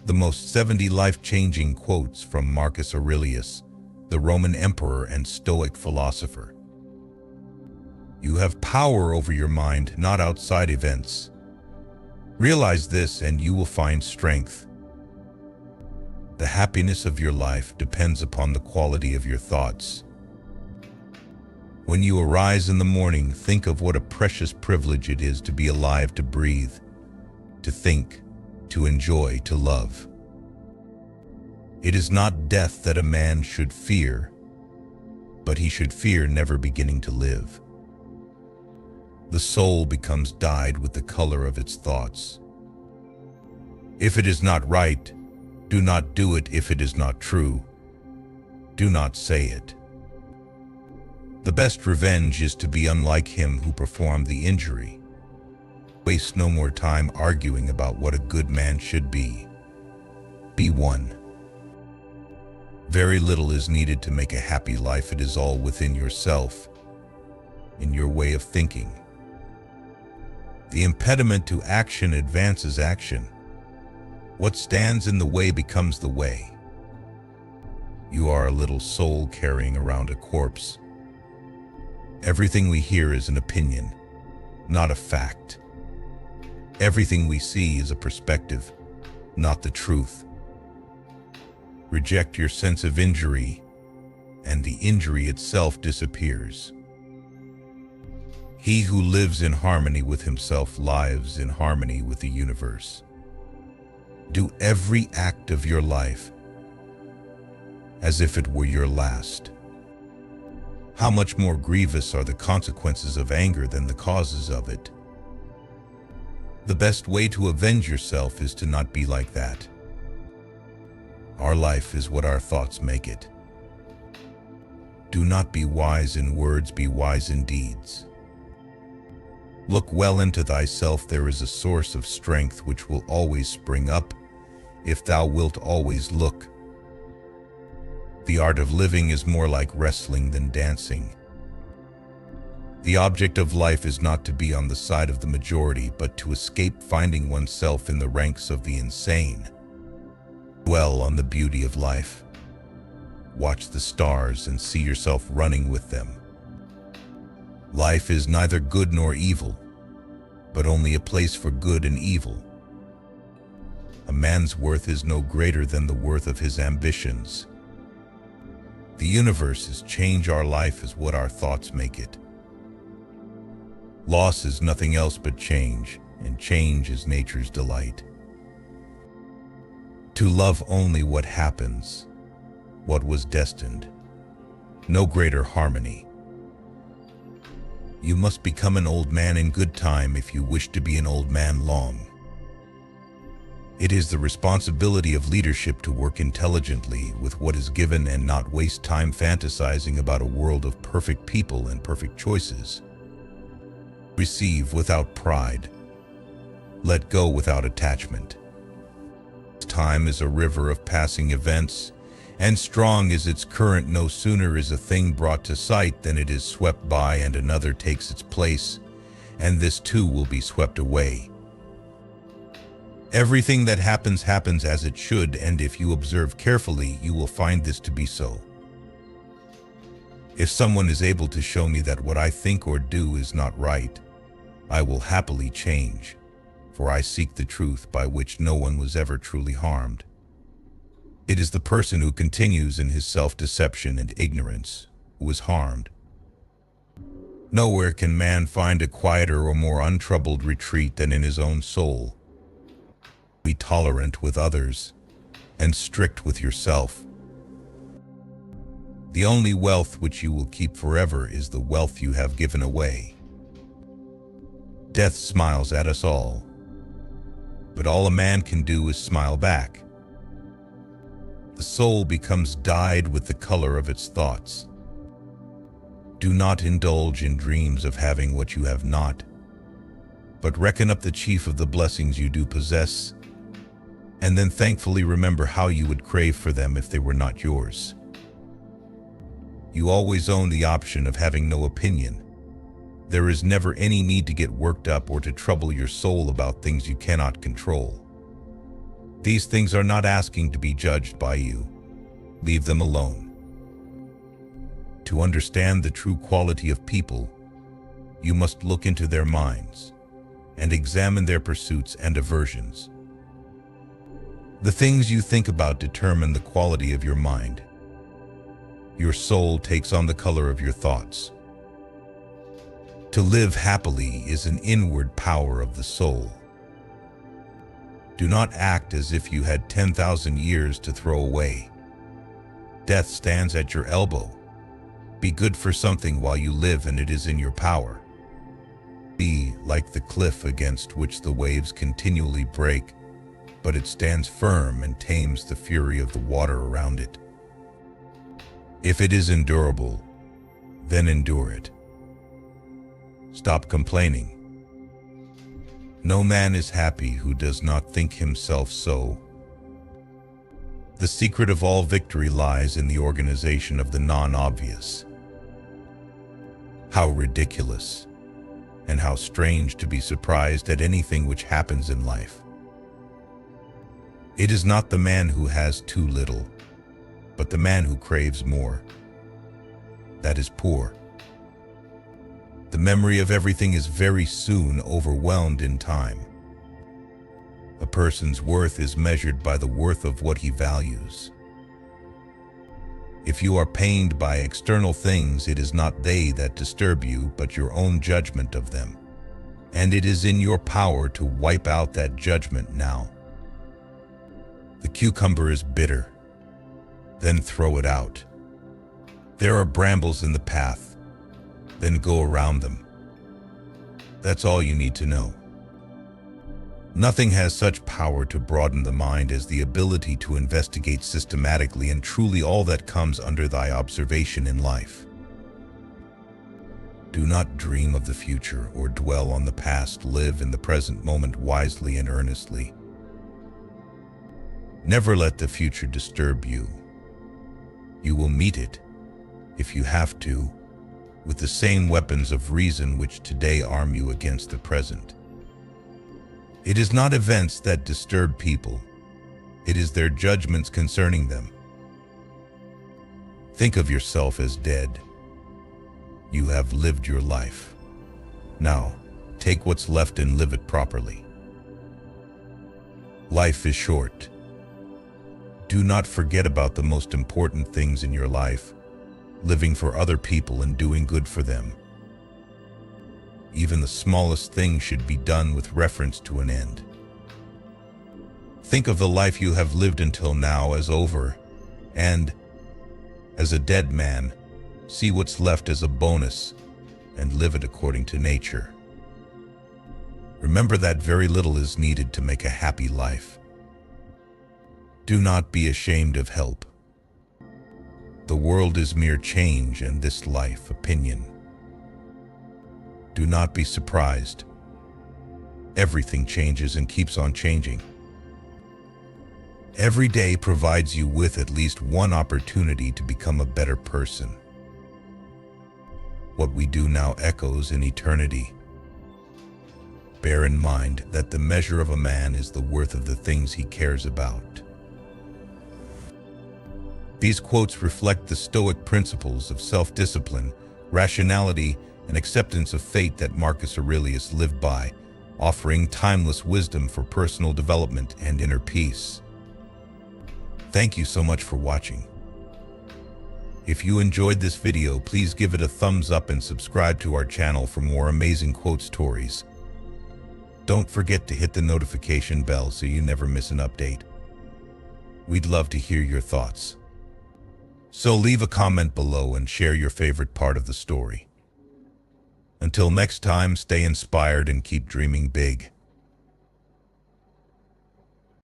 the most 70 life-changing quotes from Marcus Aurelius, the Roman emperor and Stoic philosopher. You have power over your mind, not outside events. Realize this and you will find strength. The happiness of your life depends upon the quality of your thoughts. When you arise in the morning, think of what a precious privilege it is to be alive, to breathe, to think, to enjoy, to love. It is not death that a man should fear, but he should fear never beginning to live. The soul becomes dyed with the color of its thoughts. If it is not right, do not do it. If it is not true, do not say it. The best revenge is to be unlike him who performed the injury. Waste no more time arguing about what a good man should be. Be one. Very little is needed to make a happy life. It is all within yourself, in your way of thinking. The impediment to action advances action. What stands in the way becomes the way. You are a little soul carrying around a corpse. Everything we hear is an opinion, not a fact. Everything we see is a perspective, not the truth. Reject your sense of injury, and the injury itself disappears. He who lives in harmony with himself lives in harmony with the universe. Do every act of your life as if it were your last. How much more grievous are the consequences of anger than the causes of it? The best way to avenge yourself is to not be like that. Our life is what our thoughts make it. Do not be wise in words, be wise in deeds. Look well into thyself. There is a source of strength which will always spring up, if thou wilt always look. The art of living is more like wrestling than dancing. The object of life is not to be on the side of the majority, but to escape finding oneself in the ranks of the insane. Dwell on the beauty of life. Watch the stars and see yourself running with them. Life is neither good nor evil, but only a place for good and evil. A man's worth is no greater than the worth of his ambitions. The universe is change. Our life is what our thoughts make it. Loss is nothing else but change, and change is nature's delight. To love only what happens, what was destined. No greater harmony. You must become an old man in good time if you wish to be an old man long. It is the responsibility of leadership to work intelligently with what is given and not waste time fantasizing about a world of perfect people and perfect choices. Receive without pride. Let go without attachment. Time is a river of passing events, and strong is its current. No sooner is a thing brought to sight than it is swept by and another takes its place, and this too will be swept away. Everything that happens happens as it should, and if you observe carefully, you will find this to be so. If someone is able to show me that what I think or do is not right, I will happily change, for I seek the truth by which no one was ever truly harmed. It is the person who continues in his self-deception and ignorance who is harmed. Nowhere can man find a quieter or more untroubled retreat than in his own soul. Be tolerant with others and strict with yourself. The only wealth which you will keep forever is the wealth you have given away. Death smiles at us all, but all a man can do is smile back. The soul becomes dyed with the color of its thoughts. Do not indulge in dreams of having what you have not, but reckon up the chief of the blessings you do possess, and then thankfully remember how you would crave for them if they were not yours. You always own the option of having no opinion. There is never any need to get worked up or to trouble your soul about things you cannot control. These things are not asking to be judged by you. Leave them alone. To understand the true quality of people, you must look into their minds and examine their pursuits and aversions. The things you think about determine the quality of your mind. Your soul takes on the color of your thoughts. To live happily is an inward power of the soul. Do not act as if you had 10,000 years to throw away. Death stands at your elbow. Be good for something while you live and it is in your power. Be like the cliff against which the waves continually break, but it stands firm and tames the fury of the water around it. If it is endurable, then endure it. Stop complaining. No man is happy who does not think himself so. The secret of all victory lies in the organization of the non-obvious. How ridiculous and how strange to be surprised at anything which happens in life. It is not the man who has too little, but the man who craves more. That is poor. The memory of everything is very soon overwhelmed in time. A person's worth is measured by the worth of what he values. If you are pained by external things, it is not they that disturb you, but your own judgment of them. And it is in your power to wipe out that judgment now. The cucumber is bitter. Then throw it out. There are brambles in the path. Then go around them. That's all you need to know. Nothing has such power to broaden the mind as the ability to investigate systematically and truly all that comes under thy observation in life. Do not dream of the future or dwell on the past. Live in the present moment wisely and earnestly. Never let the future disturb you. You will meet it, if you have to, with the same weapons of reason which today arm you against the present. It is not events that disturb people. It is their judgments concerning them. Think of yourself as dead. You have lived your life. Now, take what's left and live it properly. Life is short. Do not forget about the most important things in your life, living for other people and doing good for them. Even the smallest thing should be done with reference to an end. Think of the life you have lived until now as over, and, as a dead man, see what's left as a bonus and live it according to nature. Remember that very little is needed to make a happy life. Do not be ashamed of help. The world is mere change, and this life opinion. Do not be surprised. Everything changes and keeps on changing. Every day provides you with at least one opportunity to become a better person. What we do now echoes in eternity. Bear in mind that the measure of a man is the worth of the things he cares about. These quotes reflect the Stoic principles of self-discipline, rationality, and acceptance of fate that Marcus Aurelius lived by, offering timeless wisdom for personal development and inner peace. Thank you so much for watching. If you enjoyed this video, please give it a thumbs up and subscribe to our channel for more amazing quote stories. Don't forget to hit the notification bell so you never miss an update. We'd love to hear your thoughts. So leave a comment below and share your favorite part of the story. Until next time, stay inspired and keep dreaming big.